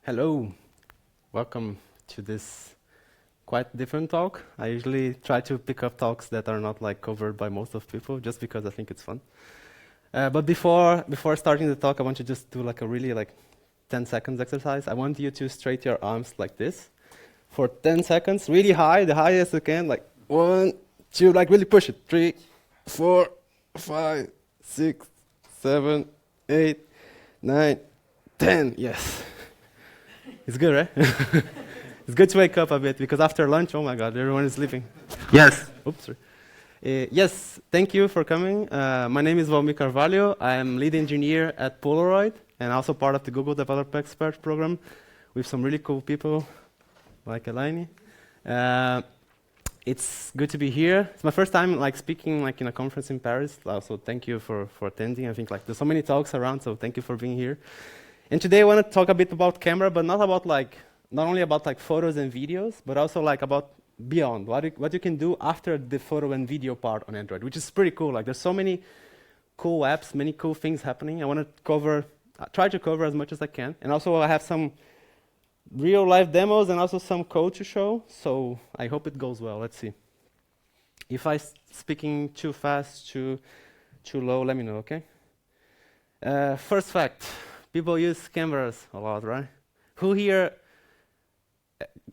Hello, welcome to this quite different talk. I usually try to pick up talks that are not like covered by most of people, just because I think it's fun. But before starting the talk, I want to just do like a really 10 seconds exercise. I want you to straight your arms like this for 10 seconds, really high, the highest you can, like 1, 2, like really push it. 3, 4, 5, 6, 7, 8, 9, 10. Yes. It's good, right? It's good to wake up a bit because after lunch, oh my God, everyone is sleeping. Yes. Oops. Sorry. Yes, thank you for coming. My name is Valmir Carvalho. I am lead engineer at Polaroid and also part of the Google Developer Expert program with some really cool people like Elaine. It's good to be here. It's my first time speaking in a conference in Paris. Also, thank you for attending. I think there's so many talks around, so thank you for being here. And today I want to talk a bit about camera, but not only about photos and videos, but also about beyond what you can do after the photo and video part on Android, which is pretty cool. There's so many cool apps, many cool things happening. I want to try to cover as much as I can, and also I have some real life demos and also some code to show. So I hope it goes well. Let's see. If I'm speaking too fast, too low, let me know. Okay. First fact. People use cameras a lot, right? Who here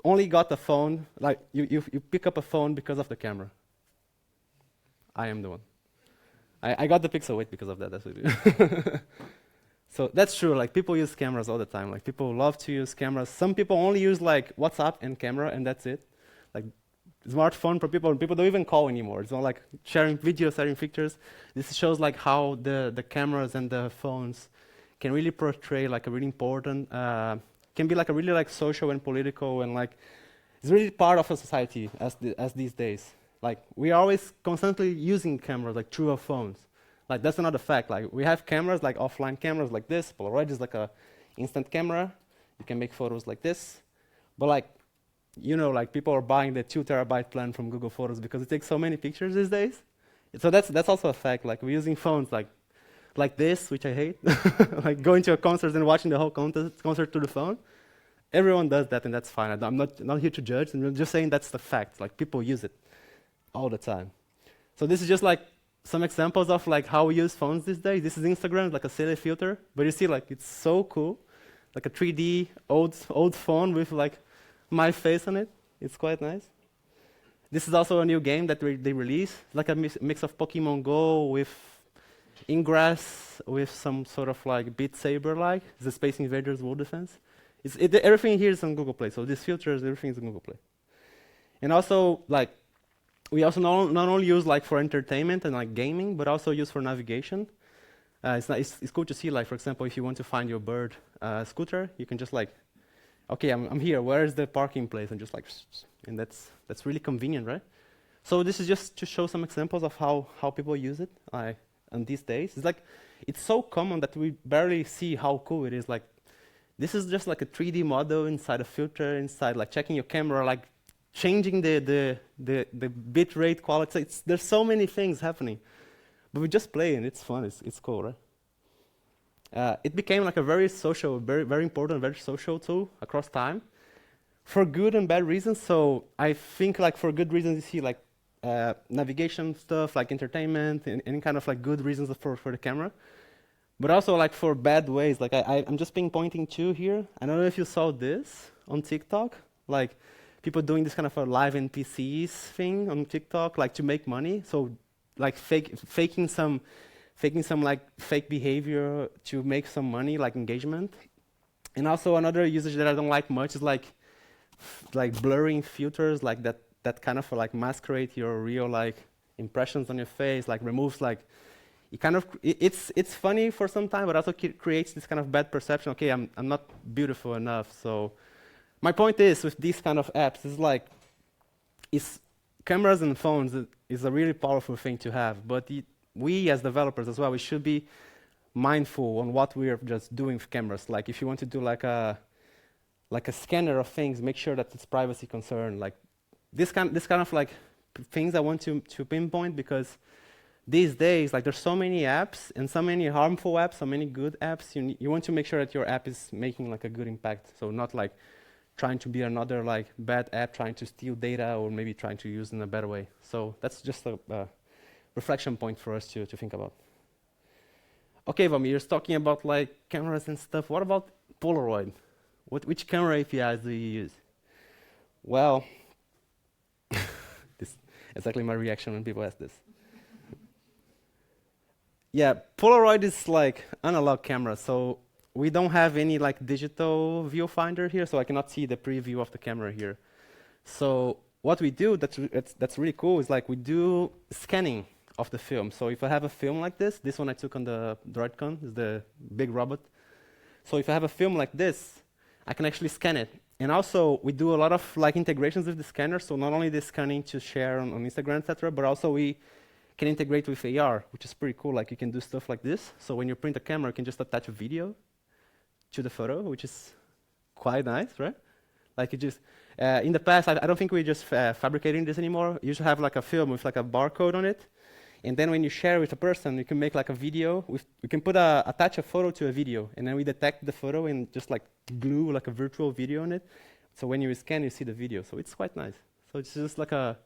only got a phone, you pick up a phone because of the camera? I am the one. I got the Pixel 8 because of that, that's what So that's true, people use cameras all the time. People love to use cameras. Some people only use WhatsApp and camera and that's it. Smartphone for people don't even call anymore. It's not sharing videos, sharing pictures. This shows how the cameras and the phones can really portray a really important, can be a really social and political and it's really part of a society as these days. We are always constantly using cameras through our phones. That's another fact. We have cameras offline cameras like this. Polaroid is a instant camera. You can make photos like this. But people are buying the 2 terabyte plan from Google Photos because it takes so many pictures these days. So that's also a fact. We're using phones like this, which I hate, going to a concert and watching the whole concert through the phone. Everyone does that, and that's fine. I'm not here to judge. I'm just saying that's the fact. People use it all the time. So this is just some examples of how we use phones these days. This is Instagram, a silly filter, but you see, it's so cool, a 3D old phone with my face on it. It's quite nice. This is also a new game that they released, a mix of Pokemon Go with Ingress with some sort of Beat Saber the Space Invaders World Defense. Everything here is on Google Play, so these filters, everything is on Google Play. And also, we also not only use for entertainment and gaming, but also use for navigation. It's cool to see, for example, if you want to find your bird scooter, you can just okay, I'm here. Where is the parking place? And just and that's really convenient, right? So this is just to show some examples of how people use it. And these days, it's so common that we barely see how cool it is. This is just a 3D model inside a filter, inside checking your camera, changing the bit rate quality. There's so many things happening, but we just play and it's fun. It's cool, right? It became a very social, very important, very social tool across time, for good and bad reasons. So I think for good reasons you see navigation stuff, entertainment, and any kind of good reasons for the camera. But also for bad ways. I'm just pinpointing 2 here. I don't know if you saw this on TikTok. People doing this kind of a live NPCs thing on TikTok, to make money. So faking some fake behavior to make some money, engagement. And also another usage that I don't like much is blurring filters that kind of masquerade your real impressions on your face, removes it's funny for some time, but also creates this kind of bad perception. Okay, I'm not beautiful enough. So my point is with these kind of apps is cameras and phones is a really powerful thing to have, but we as developers as well, we should be mindful on what we are just doing with cameras. If you want to do a scanner of things, make sure that it's privacy concerned. This kind of things I want to pinpoint because these days, like there's so many apps and so many harmful apps, so many good apps. You want to make sure that your app is making like a good impact. So not like trying to be another like bad app, trying to steal data or maybe trying to use it in a better way. So that's just a reflection point for us to think about. Okay, Vamir, you're talking about like cameras and stuff. What about Polaroid? Which camera APIs do you use? Well, this exactly my reaction when people ask this. Yeah, Polaroid is like analog camera, so we don't have any like digital viewfinder here, so I cannot see the preview of the camera here. So what we do that's really cool is like we do scanning of the film. So if I have a film like this one I took on the DroidCon, is the big robot. So if I have a film like this, I can actually scan it. And also we do a lot of like integrations with the scanner. So not only the scanning to share on Instagram, etc., but also we can integrate with AR, which is pretty cool. Like you can do stuff like this. So when you print a camera, you can just attach a video to the photo, which is quite nice, right? Like you just, in the past, I don't think we're just fabricating this anymore. You should have like a film with like a barcode on it. And then when you share with a person, you can make like a video. We can attach a photo to a video, and then we detect the photo and just like glue like a virtual video on it. So when you scan, you see the video. So it's quite nice. So it's just like a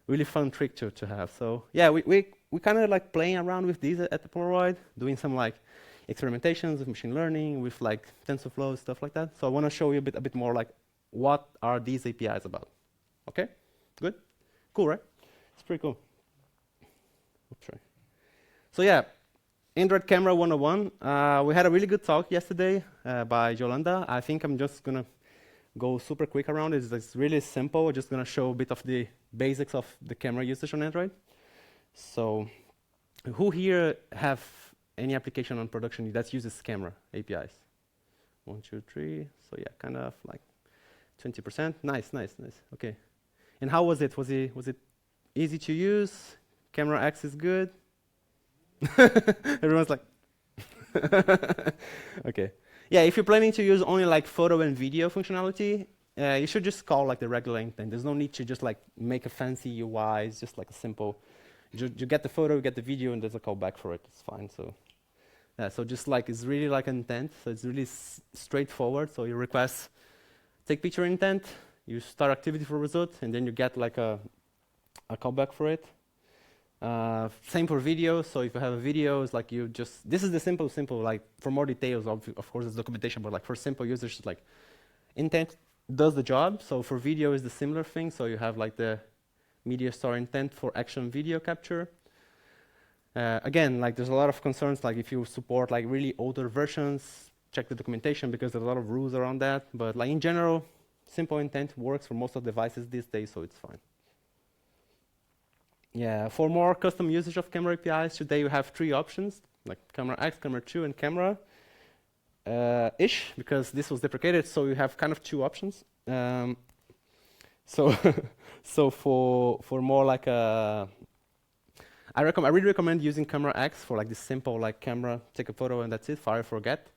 really fun trick to have. So yeah, we kind of like playing around with these at the Polaroid, doing some like experimentations with machine learning, with like TensorFlow, stuff like that. So I want to show you a bit more like what are these APIs about. Okay, good, cool, right? It's pretty cool. Oops, sorry. So yeah, Android Camera 101. We had a really good talk yesterday by Yolanda. I think I'm just gonna go super quick around it. It's really simple. I'm just gonna show a bit of the basics of the camera usage on Android. So who here have any application on production that uses camera APIs? 1, 2, 3. So yeah, kind of like 20%. Nice. Okay. And how was it? Was it easy to use? CameraX is good. Everyone's like, okay. Yeah, if you're planning to use only like photo and video functionality, you should just call like the regular intent. There's no need to just like make a fancy UI. It's just like a simple. You get the photo, you get the video, and there's a callback for it. It's fine. So, yeah. So just like it's really like intent. So it's really straightforward. So you request take picture intent, you start activity for result, and then you get like a callback for it. Same for video. So if you have a video, it's like you just, this is the simple, like for more details, of course, it's documentation, but like for simple users, it's like intent does the job. So for video is the similar thing. So you have like the media store intent for action video capture. Again, like there's a lot of concerns, like if you support like really older versions, check the documentation because there's a lot of rules around that. But like in general, simple intent works for most of the devices these days, so it's fine. Yeah, for more custom usage of camera APIs, today you have 3 options, like CameraX, Camera 2, and Camera ish, because this was deprecated, so you have kind of 2 options. So so for more like I really recommend using CameraX for like this simple like camera, take a photo and that's it, fire, forget.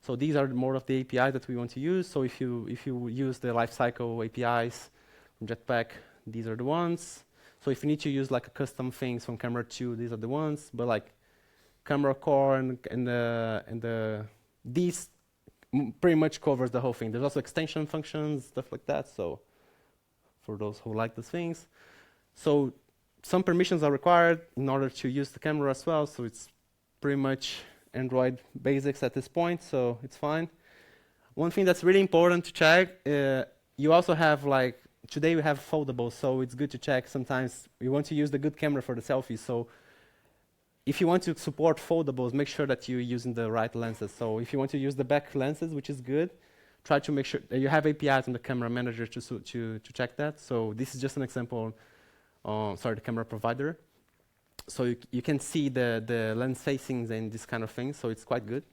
So these are more of the APIs that we want to use. So if you use the lifecycle APIs from Jetpack, these are the ones. So if you need to use like a custom things from Camera 2, these are the ones. But like Camera Core and these pretty much covers the whole thing. There's also extension functions, stuff like that. So for those who like those things. So some permissions are required in order to use the camera as well. So it's pretty much Android basics at this point. So it's fine. One thing that's really important to check, you also have like, today we have foldables, so it's good to check. Sometimes we want to use the good camera for the selfies. So if you want to support foldables, make sure that you're using the right lenses. So if you want to use the back lenses, which is good, try to make sure that you have APIs in the camera manager to check that. So this is just an example on, the camera provider. So you can see the lens facings and this kind of thing. So it's quite good.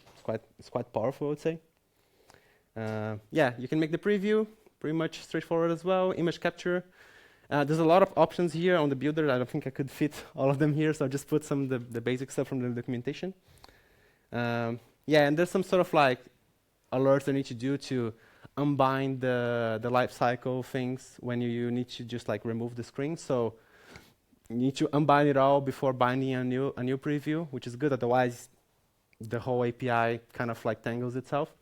It's quite powerful, I would say. Yeah, you can make the preview. Pretty much straightforward as well. Image capture. There's a lot of options here on the builder. I don't think I could fit all of them here, so I just put some of the basic stuff from the documentation. Yeah, and there's some sort of like alerts I need to do to unbind the life cycle things when you need to just like remove the screen. So you need to unbind it all before binding a new preview, which is good. Otherwise, the whole API kind of like tangles itself.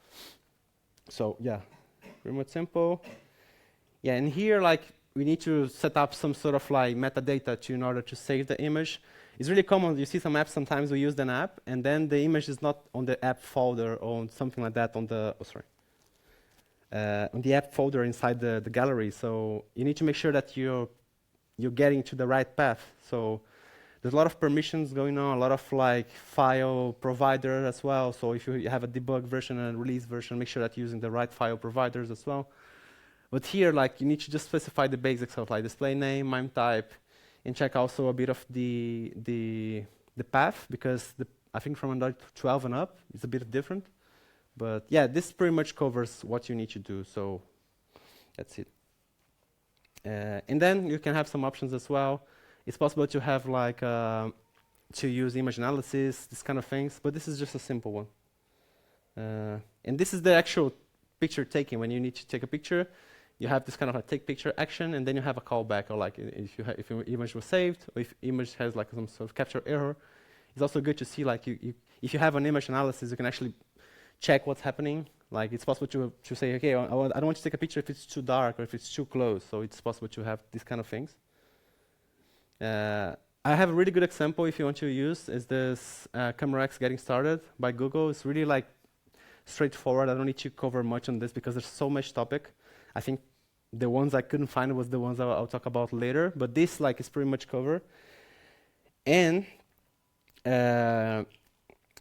So yeah, pretty much simple. Yeah, and here like we need to set up some sort of like metadata in order to save the image. It's really common. You see some apps sometimes we use an app, and then the image is not on the app folder or something like that on the on the app folder inside the gallery. So you need to make sure that you're getting to the right path. So there's a lot of permissions going on, a lot of like file provider as well. So if you have a debug version and a release version, make sure that you're using the right file providers as well. But here, like, you need to just specify the basics of like display name, MIME type, and check also a bit of the path, because I think from Android 12 and up, it's a bit different. But yeah, this pretty much covers what you need to do. So that's it. And then you can have some options as well. It's possible to have like to use image analysis, this kind of things. But this is just a simple one. And this is the actual picture taking. When you need to take a picture, you have this kind of a take picture action, and then you have a callback, or like if your image was saved, or if image has like some sort of capture error. It's also good to see like if you have an image analysis, you can actually check what's happening. Like it's possible to say, okay, I don't want to take a picture if it's too dark or if it's too close. So it's possible to have these kind of things. I have a really good example if you want to use is this CameraX Getting Started by Google. It's really like straightforward. I don't need to cover much on this because there's so much topic. I think the ones I couldn't find was the ones I'll talk about later. But this like is pretty much covered. And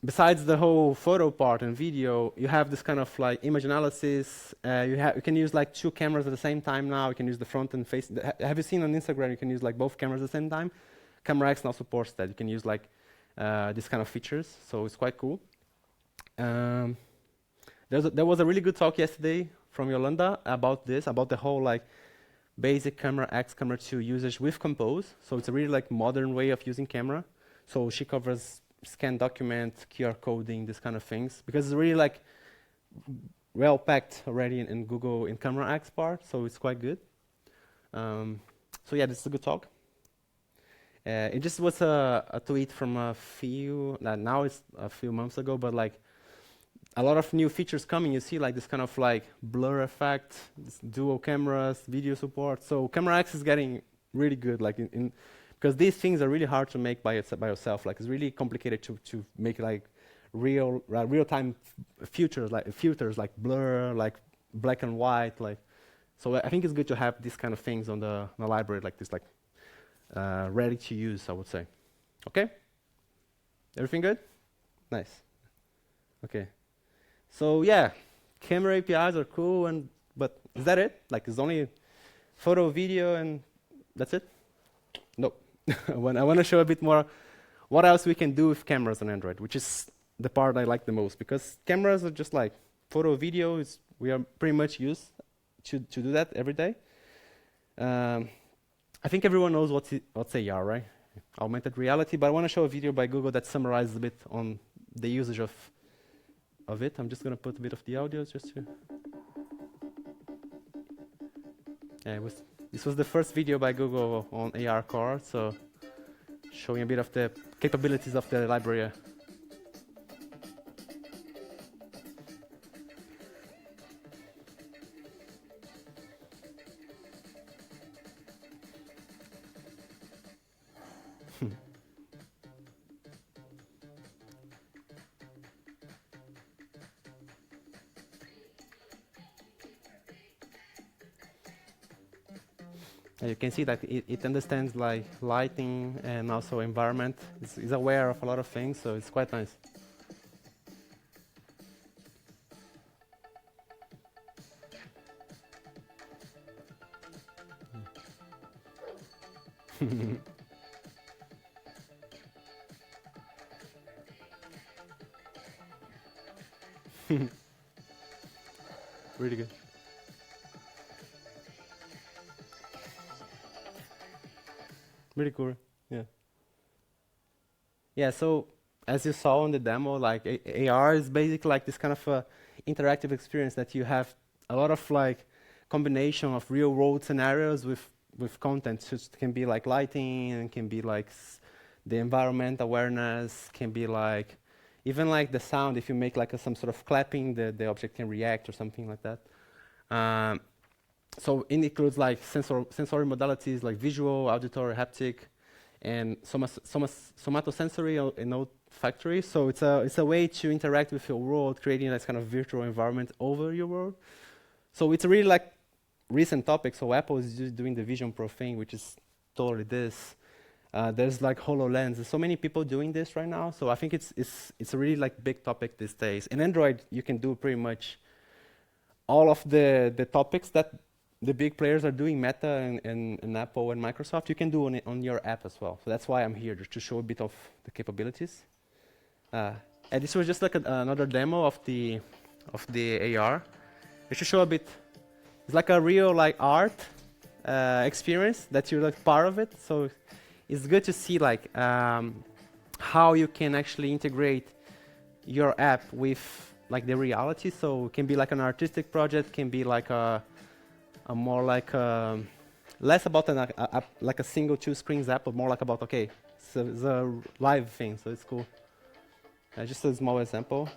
besides the whole photo part and video, you have this kind of like image analysis. You can use like two cameras at the same time now. You can use the front and face. Have you seen on Instagram you can use like both cameras at the same time? CameraX now supports that. You can use like these kind of features, so it's quite cool. There was a really good talk yesterday from Yolanda about this, about the whole like basic CameraX, Camera 2 usage with Compose. So it's a really like modern way of using camera. So she covers scan document, QR coding, this kind of things, because it's really like well packed already in Google in CameraX part, so it's quite good. So yeah, this is a good talk. It just was a tweet from a few, now it's a few months ago, but like a lot of new features coming. You see like this kind of like blur effect, this dual cameras, video support. So CameraX is getting really good, like because these things are really hard to make by yourself. Like it's really complicated to make like real-time filters like blur, like black and white. Like, so I think it's good to have these kind of things on the library, like this, like ready to use, I would say. Okay, everything good? Nice. Okay, so yeah, camera APIs are cool, but is that it? Like, it's only photo, video, and that's it? No. I want to show a bit more what else we can do with cameras on Android, which is the part I like the most, because cameras are just like photo, video. We are pretty much used to do that every day. I think everyone knows what's AR, right? Augmented reality, but I want to show a video by Google that summarizes a bit on the usage of it. I'm just going to put a bit of the audio just to... Yeah, this was the first video by Google on AR car, so showing a bit of the capabilities of the library. You can see that it understands like lighting and also environment. It's aware of a lot of things, so it's quite nice. Really good. Really cool, yeah. Yeah, so as you saw in the demo, like AR is basically like this kind of interactive experience that you have a lot of like combination of real world scenarios with with content. So it can be like lighting, and can be like the environment awareness, can be like even like the sound. If you make like some sort of clapping, the object can react or something like that. So it includes like sensory modalities like visual, auditory, haptic, and somatosensory and olfactory. So it's a way to interact with your world, creating this kind of virtual environment over your world. So it's a really like recent topic. So Apple is just doing the Vision Pro thing, which is totally this. There's like HoloLens. There's so many people doing this right now. So I think it's a really like big topic these days. In Android, you can do pretty much all of the topics that the big players are doing, Meta and Apple and Microsoft. You can do on your app as well. So that's why I'm here, just to show a bit of the capabilities. And this was just like another demo of the AR. Just to show a bit. It's like a real like art experience that you're like part of it. So it's good to see like how you can actually integrate your app with like the reality. So it can be like an artistic project, can be like a more like less about like a single two screens app, but more like about so it's a live thing. So it's cool. Just a small example.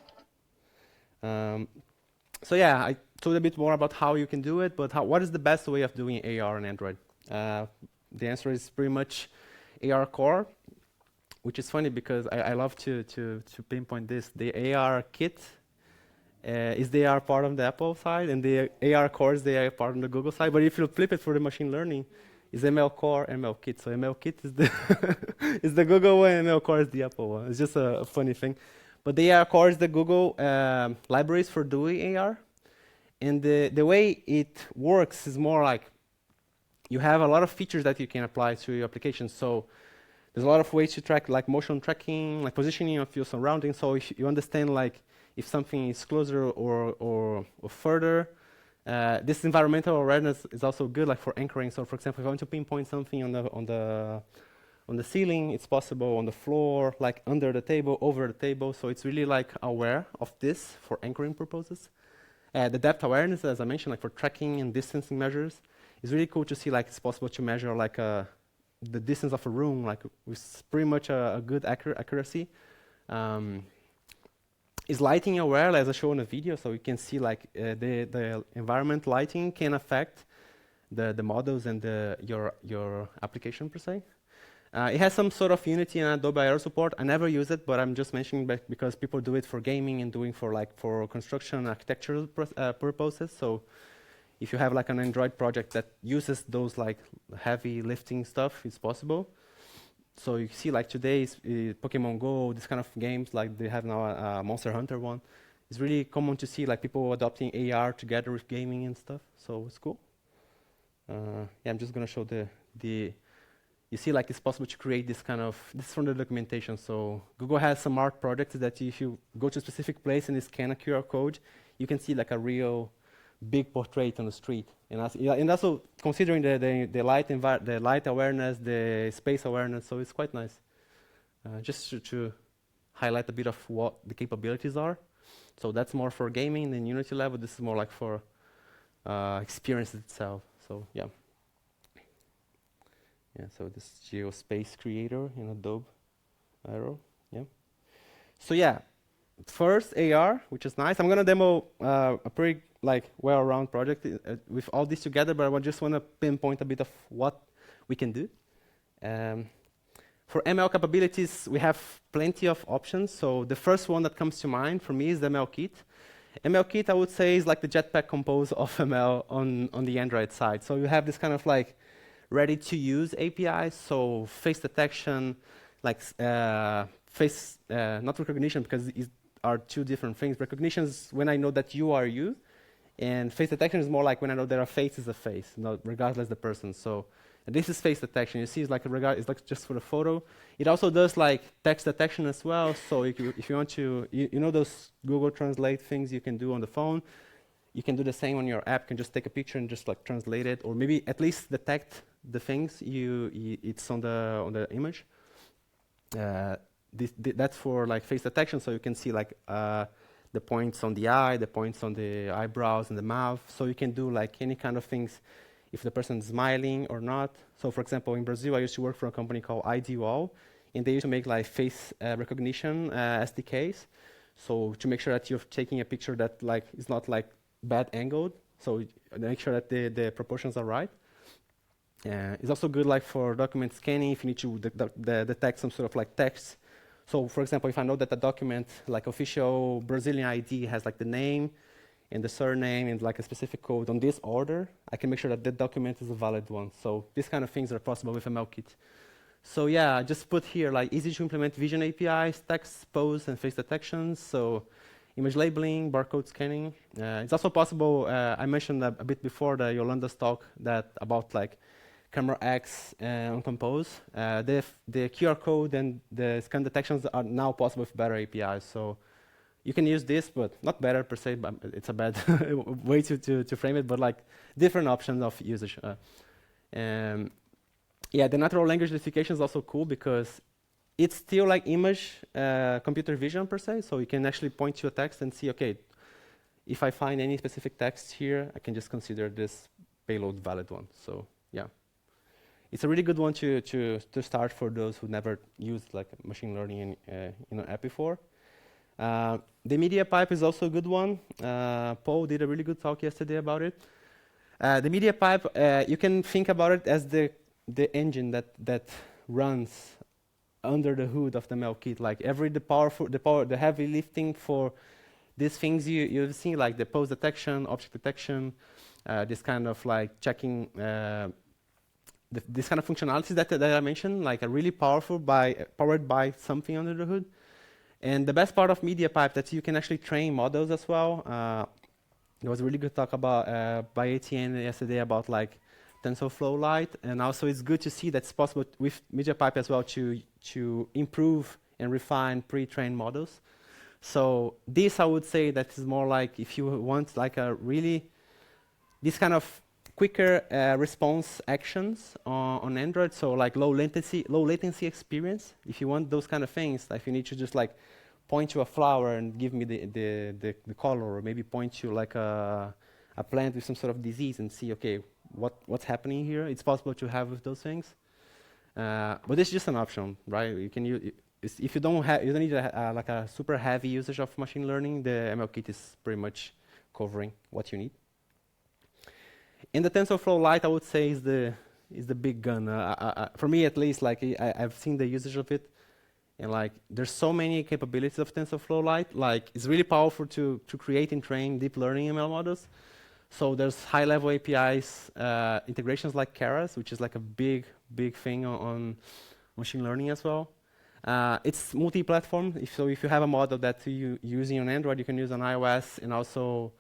So yeah, I told a bit more about how you can do it, but what is the best way of doing AR on Android? The answer is pretty much AR Core, which is funny because I love to pinpoint this. The AR Kit is the AR part on the Apple side, and the AR Core is the AR part on the Google side. But if you flip it for the machine learning, it's ML Core, ML Kit. So ML Kit is the is the Google one, and ML Core is the Apple one. It's just a funny thing. But the AR Core is the Google libraries for doing AR. And the way it works is more like you have a lot of features that you can apply to your application. So there's a lot of ways to track like motion tracking, like positioning of your surroundings. So if you understand like if something is closer or further. This environmental awareness is also good like for anchoring. So for example, if I want to pinpoint something on the ceiling, it's possible on the floor, like under the table, over the table. So it's really like aware of this for anchoring purposes. The depth awareness, as I mentioned, like for tracking and distancing measures, is really cool to see like it's possible to measure like the distance of a room, like with pretty much a good accuracy. Is lighting aware, as I showed in the video, so you can see like the environment lighting can affect the models and your application per se. It has some sort of Unity and Adobe Aero support. I never use it, but I'm just mentioning because people do it for gaming and doing for construction architectural purposes. So if you have like an Android project that uses those like heavy lifting stuff, it's possible. So you see like today's Pokemon Go, this kind of games, like they have now a Monster Hunter one. It's really common to see like people adopting AR together with gaming and stuff. So it's cool. Yeah, I'm just gonna show you see like it's possible to create this kind of, this is from the documentation. So Google has some art projects that if you go to a specific place and scan a QR code, you can see like a real big portrait on the street. And also considering the light awareness, the space awareness, so it's quite nice. Just to highlight a bit of what the capabilities are. So that's more for gaming and Unity level. This is more like for experience itself. So yeah. Yeah, so this is Geospace Creator in Adobe Aero. Yeah. So yeah, first AR, which is nice. I'm gonna demo a pretty like well-rounded project with all this together, but I just want to pinpoint a bit of what we can do. For ML capabilities, we have plenty of options. So the first one that comes to mind for me is the ML Kit. ML Kit, I would say, is like the Jetpack Compose of ML on the Android side. So you have this kind of like ready-to-use APIs, so face detection, like face, not recognition, because these are two different things. Recognition is when I know that you are you, and face detection is more like when I know that a face is a face, regardless the person. So this is face detection. You see, it's like it's like just for the photo. It also does like text detection as well. So if you want to, you know those Google Translate things you can do on the phone. You can do the same on your app. You can just take a picture and just like translate it, or maybe at least detect the things it's on the image. That's for like face detection, so you can see like the points on the eye, the points on the eyebrows and the mouth. So you can do like any kind of things if the person is smiling or not. So for example, in Brazil, I used to work for a company called IDWall, and they used to make like face recognition SDKs. So to make sure that you're taking a picture that like is not like bad angled, so make sure that the proportions are right. It's also good like for document scanning if you need to detect some sort of like text. So for example, if I know that the document, like official Brazilian ID has like the name and the surname and like a specific code on this order, I can make sure that the document is a valid one. So these kind of things are possible with MLKit. So yeah, I just put here like easy to implement vision APIs, text, pose, and face detections. So image labeling, barcode scanning. It's also possible, I mentioned a bit before the Yolanda's talk that about like CameraX on Compose. The QR code and the scan detections are now possible with better APIs. So you can use this, but not better per se, but it's a bad way to frame it, but like different options of usage. Yeah, the natural language identification is also cool because it's still like image computer vision per se, so you can actually point to a text and see, okay, if I find any specific text here, I can just consider this payload valid one. So yeah, it's a really good one to start for those who never used like machine learning in an app before. The MediaPipe is also a good one. Paul did a really good talk yesterday about it. The MediaPipe, you can think about it as the engine that runs under the hood of the ML-Kit. Like the heavy lifting for these things you've seen, like the pose detection, object detection, this kind of like checking, this kind of functionalities that I mentioned, like are really powered by something under the hood. And the best part of MediaPipe that you can actually train models as well. There was a really good talk about by Etienne yesterday about like TensorFlow Lite, and also it's good to see that it's possible with MediaPipe as well to improve and refine pre-trained models. So this I would say that is more like if you want like a really this kind of quicker response actions on Android, so like low latency experience. If you want those kind of things, like you need to just like point to a flower and give me the color, or maybe point to like a plant with some sort of disease and see, okay, what's happening here. It's possible to have with those things, but it's just an option, right? You can use if you don't need like a super heavy usage of machine learning. The ML-Kit is pretty much covering what you need. And the TensorFlow Lite, I would say, is the big gun. For me, at least, like I've seen the usage of it, and like there's so many capabilities of TensorFlow Lite. Like it's really powerful to create and train deep learning ML models. So there's high-level APIs, integrations like Keras, which is like a big thing on machine learning as well. It's multi-platform. If you have a model that you're using on Android, you can use on iOS and also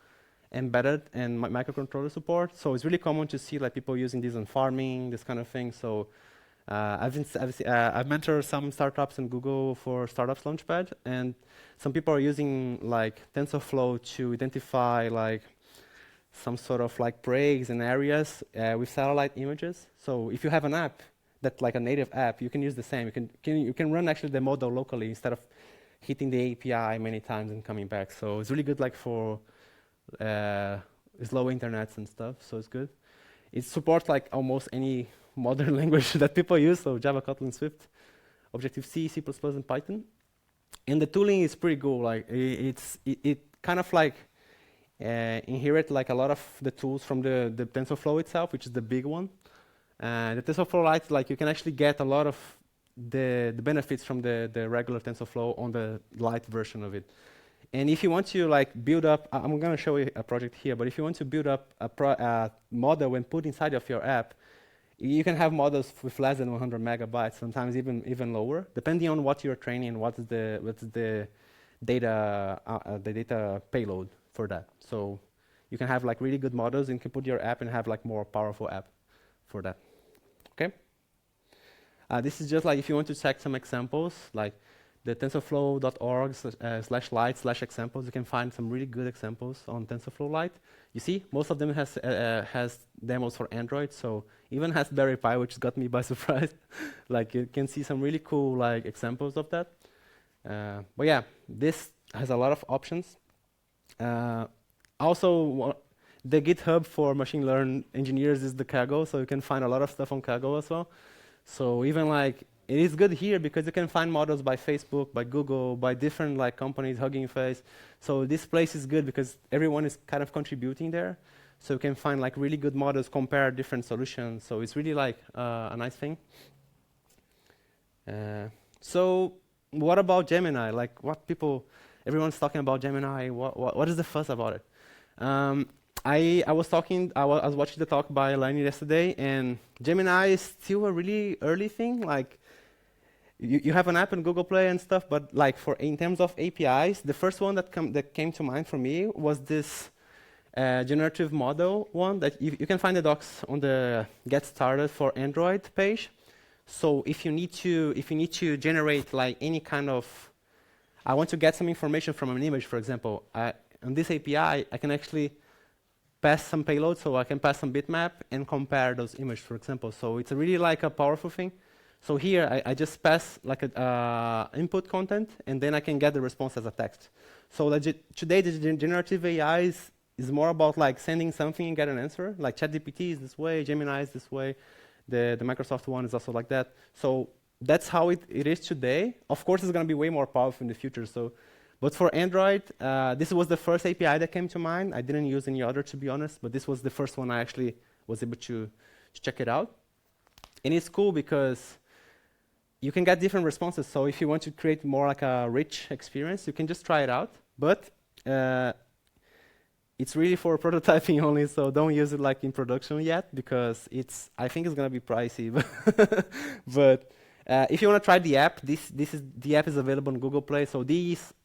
embedded and microcontroller support. So it's really common to see like people using this on farming, this kind of thing. So I've mentored some startups in Google for Startups Launchpad, and some people are using like TensorFlow to identify like some sort of like breaks and areas with satellite images. So if you have an app that like a native app, you can use the same. You can run actually the model locally instead of hitting the API many times and coming back. So it's really good like for slow internets and stuff. So it's good. It supports like almost any modern language that people use. So Java, Kotlin, Swift, Objective-C, C++, and Python. And the tooling is pretty cool. Like it kind of like inherit like a lot of the tools from the TensorFlow itself, which is the big one. The TensorFlow Lite, like you can actually get a lot of the benefits from the regular TensorFlow on the Lite version of it. And if you want to like build up, I'm going to show you a project here, but if you want to build up a model and put inside of your app, you can have models with less than 100 megabytes, sometimes even lower, depending on what you're training, what's the data payload for that. So you can have like really good models and you can put your app and have like more powerful app for that. Okay. This is just like if you want to check some examples, like the tensorflow.org/lite/examples, you can find some really good examples on TensorFlow Lite. You see, most of them has demos for Android, so even has Raspberry Pi, which got me by surprise. Like you can see some really cool like examples of that. But yeah, this has a lot of options. Also, The GitHub for machine learning engineers is the Kaggle, so you can find a lot of stuff on Kaggle as well. So even like, it is good here because you can find models by Facebook, by Google, by different like companies, Hugging Face. So this place is good because everyone is kind of contributing there. So you can find like really good models, compare different solutions. So it's really like a nice thing. So what about Gemini? Like everyone's talking about Gemini. What is the fuss about it? I was watching the talk by Lenny yesterday, and Gemini is still a really early thing. Like you have an app in Google Play and stuff, but like in terms of APIs, the first one that came to mind for me was this generative model one that you can find the docs on the Get Started for Android page. So if you need to generate like any kind of, I want to get some information from an image, for example, on this API, I can actually pass some payload, so I can pass some bitmap and compare those images, for example. So it's really like a powerful thing. So here I just pass like a input content, and then I can get the response as a text. So today the generative AI is more about like sending something and get an answer. Like ChatGPT is this way, Gemini is this way, the Microsoft one is also like that. So that's how it is today. Of course, it's going to be way more powerful in the future. But for Android, this was the first API that came to mind. I didn't use any other, to be honest, but this was the first one I actually was able to check it out. And it's cool because you can get different responses. So if you want to create more like a rich experience, you can just try it out. But it's really for prototyping only, so don't use it like in production yet, because I think it's going to be pricey. But if you want to try the app, the app is available on Google Play. So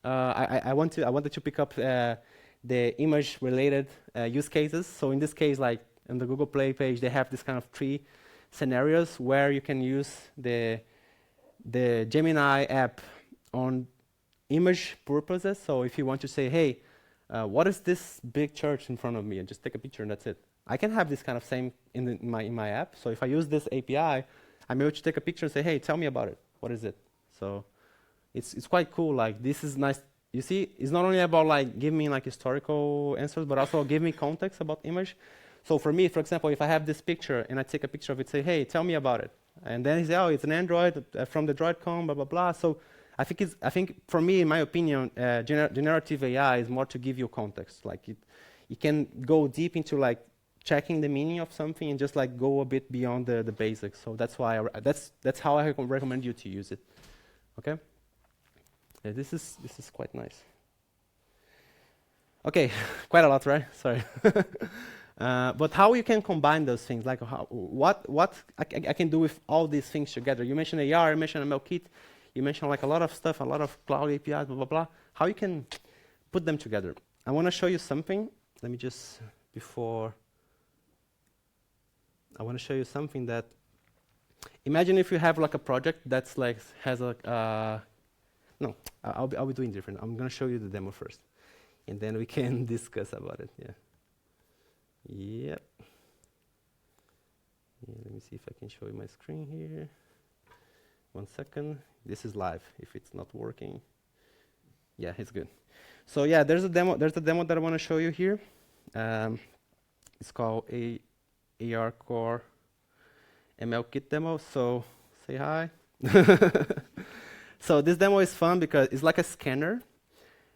I wanted to pick up the image-related use cases. So in this case, like on the Google Play page, they have this kind of 3 scenarios where you can use the Gemini app on image purposes. So if you want to say, hey, what is this big church in front of me, and just take a picture and that's it. I can have this kind of same in my app. So if I use this API, I'm able to take a picture and say, hey, tell me about it. What is it? So it's quite cool. Like this is nice. You see, it's not only about like giving me like historical answers, but also give me context about image. So for me, for example, if I have this picture and I take a picture of it, say, hey, tell me about it. And then he say, oh, it's an Android from the Droid.com, blah, blah, blah. So I think for me, in my opinion, generative AI is more to give you context. Like it can go deep into like checking the meaning of something and just like go a bit beyond the basics. So that's why that's how I recommend you to use it. Okay. Yeah, this is quite nice. Okay, quite a lot, right? Sorry. But how you can combine those things? Like what I can do with all these things together? You mentioned AR, you mentioned ML-Kit, you mentioned like a lot of stuff, a lot of cloud APIs, blah blah blah. How you can put them together? I want to show you something. Let me just I want to show you something that. Imagine if you have like a project that's like has a. No, I'll be doing different. I'm gonna show you the demo first, and then we can discuss about it. Yeah. Yep. Yeah, let me see if I can show you my screen here. 1 second. This is live. If it's not working, yeah, it's good. So yeah, there's a demo. There's a demo that I want to show you here. It's called AR Core ML-Kit demo. So say hi. So this demo is fun because it's like a scanner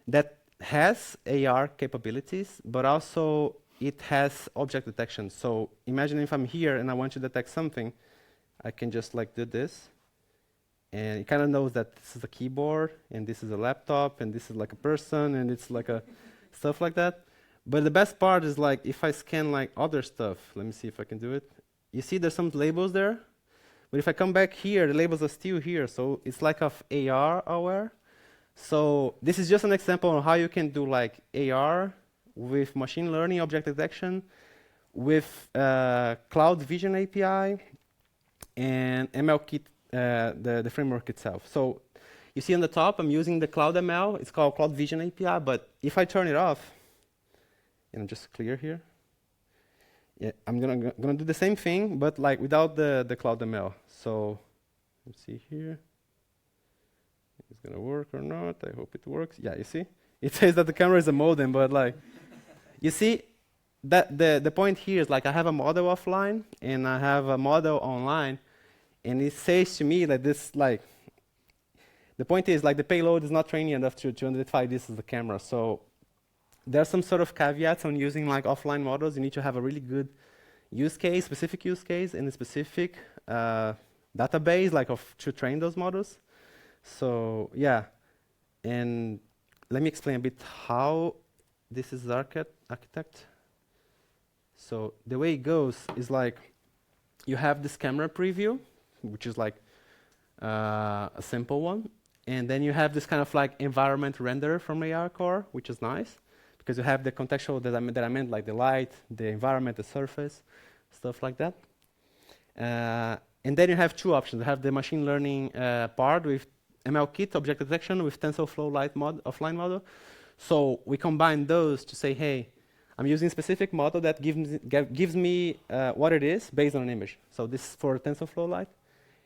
that has AR capabilities, but also it has object detection. So imagine if I'm here and I want to detect something, I can just like do this. And it kind of knows that this is a keyboard, and this is a laptop, and this is like a person, and it's like a stuff like that. But the best part is like if I scan like other stuff, let me see if I can do it. You see there's some labels there, but if I come back here, the labels are still here. So it's like of AR aware. So this is just an example of how you can do like AR with machine learning object detection, with Cloud Vision API, and ML-Kit, the framework itself. So you see on the top, I'm using the Cloud ML. It's called Cloud Vision API. But if I turn it off, and I'm just clear here, yeah, I'm gonna do the same thing, but like without the Cloud ML. So let's see here. It's gonna work or not? I hope it works. Yeah, you see, it says that the camera is a modem, but like, you see, the point here is like I have a model offline and I have a model online, and it says to me that this like the point is like the payload is not training enough to identify this as the camera. So there's some sort of caveats on using like offline models. You need to have a really good use case, specific use case, and a specific database like to train those models. So yeah, and let me explain a bit how this is architect. So the way it goes is like you have this camera preview, which is like a simple one, and then you have this kind of like environment render from AR Core, which is nice because you have the contextual that I meant, like the light, the environment, the surface, stuff like that. And then you have two options. You have the machine learning part with ML-Kit object detection with TensorFlow Lite offline model. So we combine those to say, hey, I'm using a specific model that gives me what it is based on an image. So this is for TensorFlow Lite.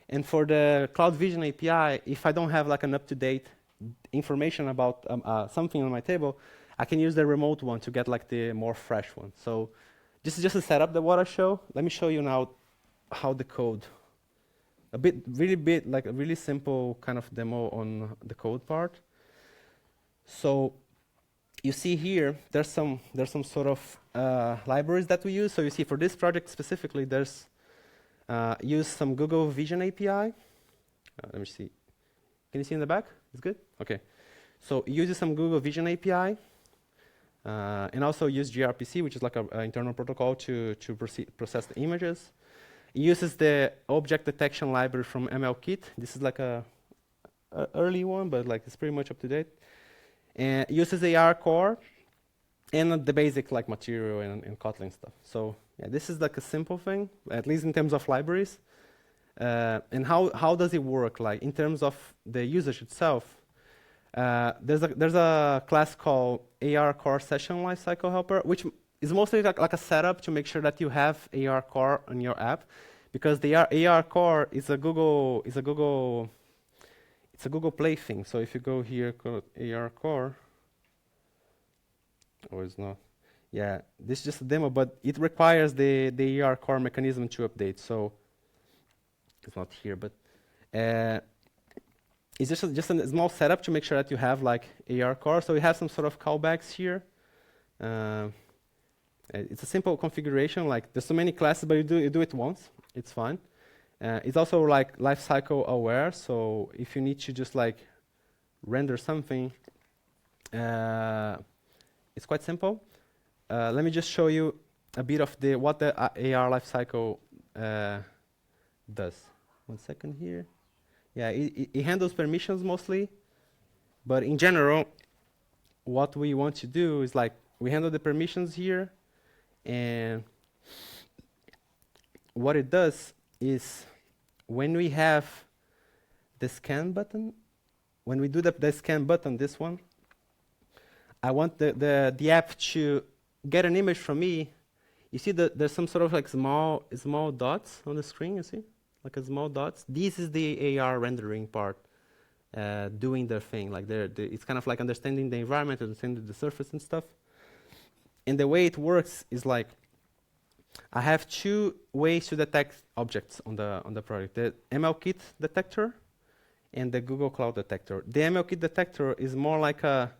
And for the Cloud Vision API, if I don't have like an up-to-date information about something on my table, I can use the remote one to get like the more fresh one. So this is just a setup that what I show. Let me show you now how the code. Like a really simple kind of demo on the code part. So you see here, there's some sort of libraries that we use. So you see for this project specifically, there's use some Google Vision API. Let me see. Can you see in the back? It's good? Okay. So it uses some Google Vision API. And also use gRPC, which is like an internal protocol to process the images. It uses the object detection library from ML-Kit. This is like a early one, but like it's pretty much up to date. And it uses AR Core and the basic like material and Kotlin stuff. So yeah, this is like a simple thing, at least in terms of libraries. And how does it work? Like in terms of the usage itself, there's a class called AR Core Session Lifecycle Helper, which is mostly like a setup to make sure that you have AR Core on your app, because the AR Core is a Google Play thing. So if you go here, called AR Core, or it's not. Yeah, this is just a demo, but it requires the AR Core mechanism to update. So it's not here, but it's just a small setup to make sure that you have like AR Core. So we have some sort of callbacks here. It's a simple configuration. Like there's so many classes, but you do it once. It's fine. It's also like lifecycle aware. So if you need to just like render something, it's quite simple. Let me just show you a bit of what the AR lifecycle does. 1 second here. Yeah, it handles permissions mostly, but in general, what we want to do is like we handle the permissions here, and what it does is when we have the scan button, when we do the scan button, this one, I want the app to get an image from me. You see that there's some sort of like small dots on the screen, you see? Like a small dots. This is the AR rendering part doing their thing. Like it's kind of like understanding the environment, understanding the surface and stuff. And the way it works is like I have two ways to detect objects on the project: the ML-Kit detector and the Google Cloud detector. The ML-Kit detector is more like a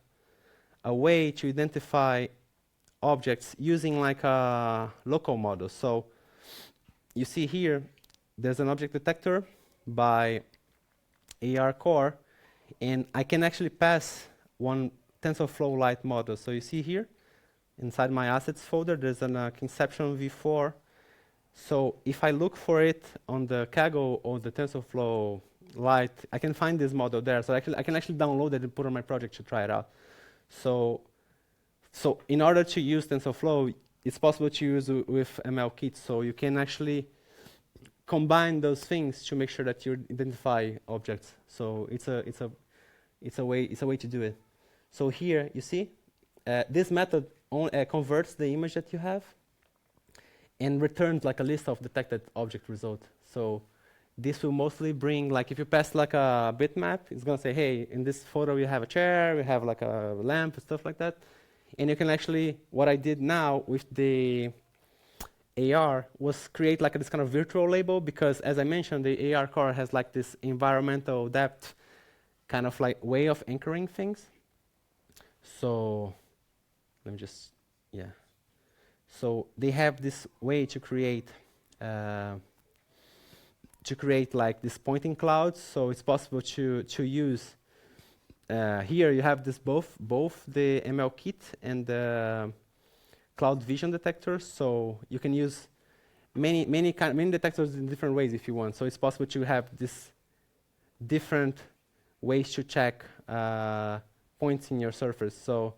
way to identify objects using like a local model. So you see here, there's an object detector by AR Core, and I can actually pass one TensorFlow Lite model. So you see here, inside my assets folder, there's a Conception v4. So if I look for it on the Kaggle or the TensorFlow Lite, I can find this model there. So I can actually download it and put it on my project to try it out. So in order to use TensorFlow, it's possible to use with ML-Kit. So you can actually combine those things to make sure that you identify objects. So it's a way to do it. So here you see this method converts the image that you have and returns like a list of detected object result. So this will mostly bring, like if you pass like a bitmap, it's gonna say, hey, in this photo we have a chair, we have like a lamp and stuff like that. And you can actually, what I did now with the AR was create like this kind of virtual label, because as I mentioned, the AR car has like this environmental depth kind of like way of anchoring things. So let me just, yeah. So they have this way to create like this pointing clouds. So it's possible to use. Here you have this both the ML kit and the cloud vision detectors. So you can use many detectors in different ways if you want. So it's possible to have this different ways to check points in your surface. So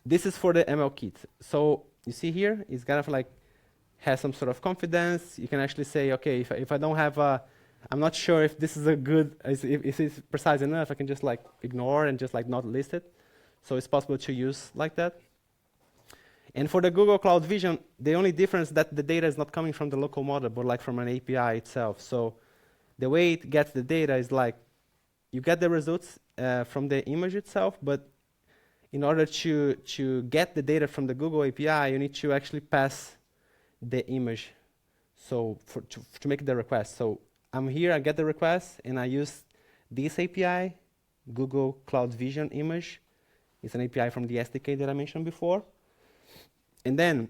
this is for the ML kit. So you see here, it's kind of like has some sort of confidence. You can actually say, okay, if I don't have I'm not sure if this is a good, if it's precise enough, I can just like ignore and just like not list it. So it's possible to use like that. And for the Google Cloud Vision, the only difference that the data is not coming from the local model, but like from an API itself. So the way it gets the data is like, you get the results from the image itself, but in order to get the data from the Google API, you need to actually pass the image. So to make the request. So I'm here, I get the request, and I use this API, Google Cloud Vision image. It's an API from the SDK that I mentioned before. And then,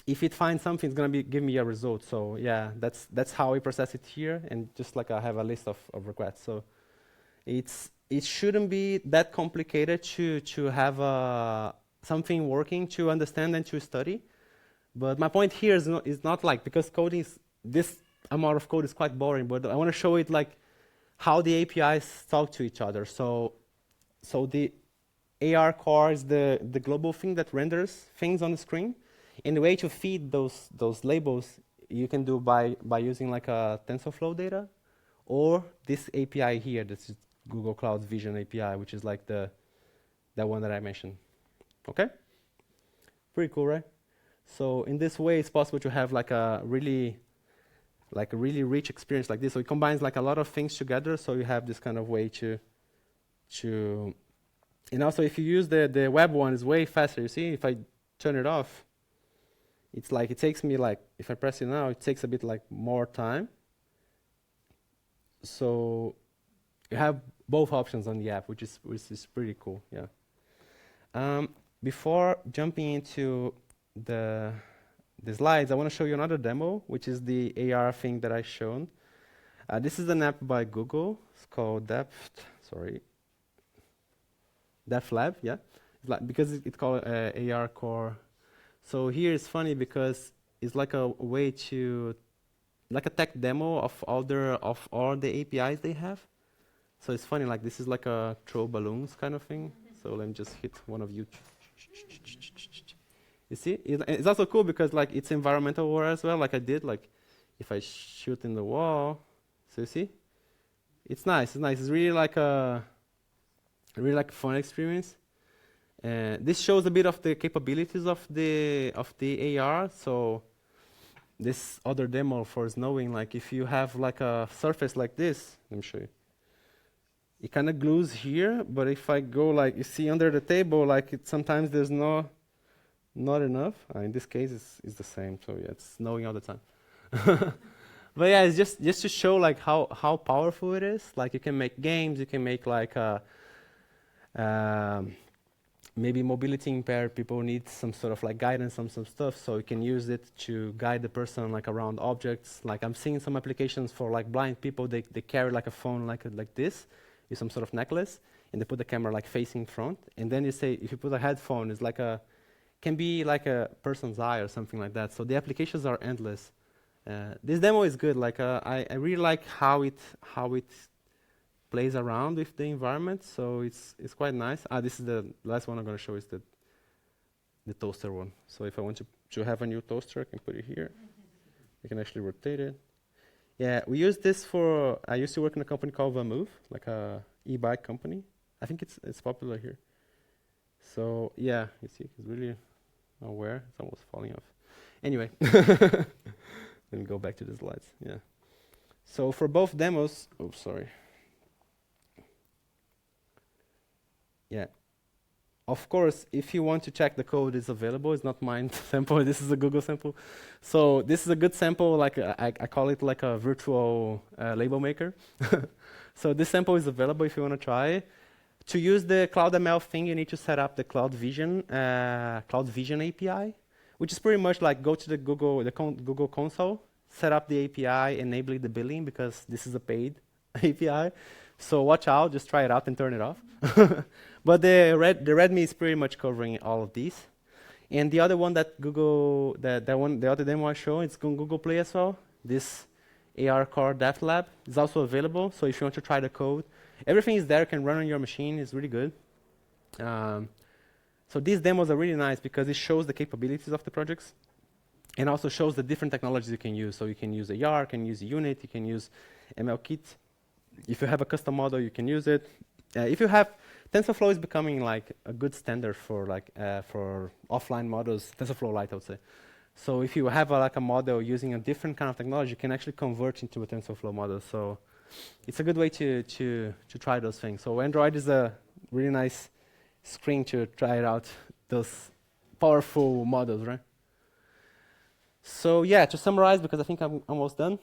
if it finds something, it's going to give me a result. So yeah, that's how we process it here, and just like I have a list of requests. So it shouldn't be that complicated to have something working to understand and to study. But my point here is not like, because coding is, this amount of code is quite boring, but I want to show it like how the APIs talk to each other. So the AR core is the global thing that renders things on the screen. And the way to feed those labels, you can do by using like a TensorFlow data, or this API here, this is Google Cloud Vision API, which is like that one that I mentioned. Okay? Pretty cool, right? So in this way, it's possible to have like a really rich experience like this. So it combines like a lot of things together. So you have this kind of way to and also if you use the web one, it's way faster. You see, if I turn it off, it's like, it takes me like, if I press it now, it takes a bit like more time. So you have both options on the app, which is pretty cool, yeah. Before jumping into the slides, I want to show you another demo, which is the AR thing that I shown. This is an app by Google. It's called Depth Lab, yeah. It's like, because it's called AR Core. So here it's funny because it's like a way to, like a tech demo of all the APIs they have. So it's funny, like this is like a throw balloons kind of thing. So let me just hit one of you. You see, it's also cool because like it's environmental aware as well. Like I did, like if I shoot in the wall, so you see, it's nice. It's nice. It's really like a fun experience. This shows a bit of the capabilities of the AR. So this other demo for snowing, like if you have like a surface like this, let me show you. It kind of glues here, but if I go like, you see under the table, like sometimes there's not enough. In this case, it's the same. So yeah, it's snowing all the time. But yeah, it's just to show like how powerful it is. Like you can make games, you can make like maybe mobility impaired people need some sort of like guidance on some stuff, so you can use it to guide the person like around objects. Like I'm seeing some applications for like blind people. They carry like a phone like this, with some sort of necklace, and they put the camera like facing front. And then you say if you put a headphone, it's like can be like a person's eye or something like that. So the applications are endless. This demo is good. Like I really like how it plays around with the environment. So it's quite nice. This is the last one I'm going to show, is the toaster one. So if I want to have a new toaster, I can put it here. I can actually rotate it. Yeah, we use this for, I used to work in a company called Move, like a e-bike company. I think it's popular here. So yeah, you see, it's really aware. It's almost falling off. Anyway, let me go back to the slides. Yeah. So for both demos, oops, sorry. Yeah. of course, if you want to check the code, it's available. It's not mine sample. This is a Google sample. So this is a good sample. Like I call it like a virtual label maker. So this sample is available if you want to try it. To use the Cloud ML thing, you need to set up the Cloud Vision API, which is pretty much like go to the Google console, set up the API, enable the billing because this is a paid API. So watch out, just try it out and turn it off. But the README is pretty much covering all of these. And the other one that Google, the other demo I show, it's on Google Play as well. This AR Core Dev Lab is also available. So if you want to try the code, everything is there, can run on your machine. It's really good. So these demos are really nice because it shows the capabilities of the projects and also shows the different technologies you can use. So you can use AR, you can use Unit, you can use ML-Kit. If you have a custom model, you can use it. If you have TensorFlow is becoming like a good standard for for offline models, TensorFlow Lite, I would say. So if you have like a model using a different kind of technology, you can actually convert into a TensorFlow model. So it's a good way to try those things. So Android is a really nice screen to try it out, those powerful models, right? So yeah, to summarize, because I think I'm almost done.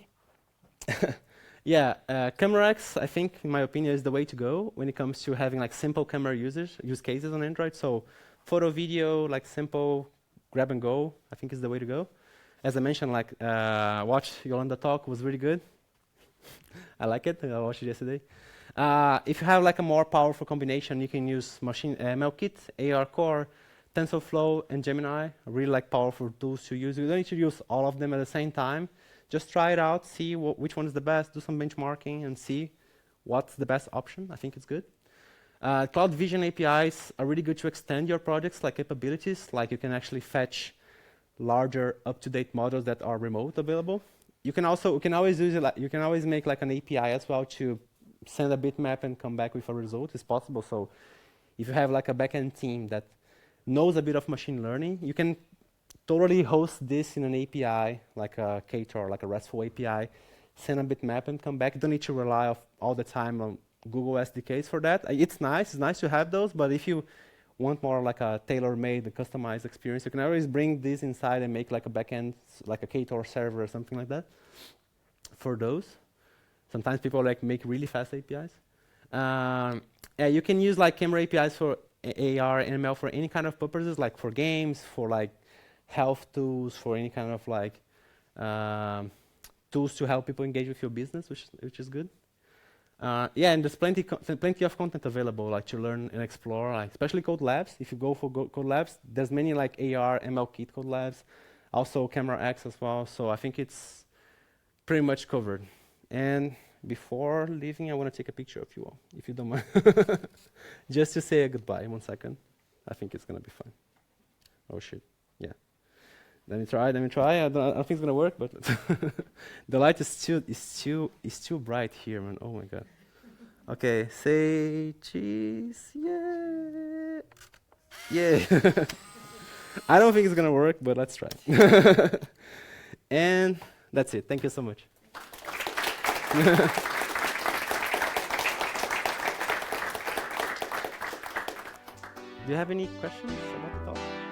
Yeah, CameraX, I think, in my opinion, is the way to go when it comes to having like simple camera use cases on Android. So photo, video, like simple grab and go, I think is the way to go. As I mentioned, like watch Yolanda talk was really good. I like it. I watched it yesterday. If you have like a more powerful combination, you can use ML-Kit, AR Core, TensorFlow, and Gemini. Really like powerful tools to use. You don't need to use all of them at the same time. Just try it out, see which one is the best, do some benchmarking, and see what's the best option. I think it's good. Cloud Vision APIs are really good to extend your projects, like capabilities. Like you can actually fetch larger, up-to-date models that are remote available. You can always use it. You can always make like an API as well to send a bitmap and come back with a result. It's possible. So if you have like a backend team that knows a bit of machine learning, you can totally host this in an API, like a Ktor, like a RESTful API, send a bitmap and come back. You don't need to rely all the time on Google SDKs for that. It's nice to have those, but if you want more like a tailor-made and customized experience, you can always bring this inside and make like a backend, like a Ktor server or something like that for those. Sometimes people like make really fast APIs. Yeah, you can use like camera APIs for AR and ML for any kind of purposes, like for games, for like health tools, for any kind of like tools to help people engage with your business, which is good. Yeah, and there's plenty of content available, like to learn and explore, like especially code labs. If you go for code labs, there's many like AR, ML-Kit code labs, also CameraX as well. So I think it's pretty much covered. And before leaving, I want to take a picture of you all, if you don't mind, just to say a goodbye. 1 second. I think it's gonna be fun. Oh shit. Yeah. Let me try. I don't think it's gonna work, but the light is too bright here, man. Oh my god. Okay, say cheese. Yeah. Yeah. I don't think it's gonna work, but let's try. And that's it. Thank you so much. Do you have any questions about the talk?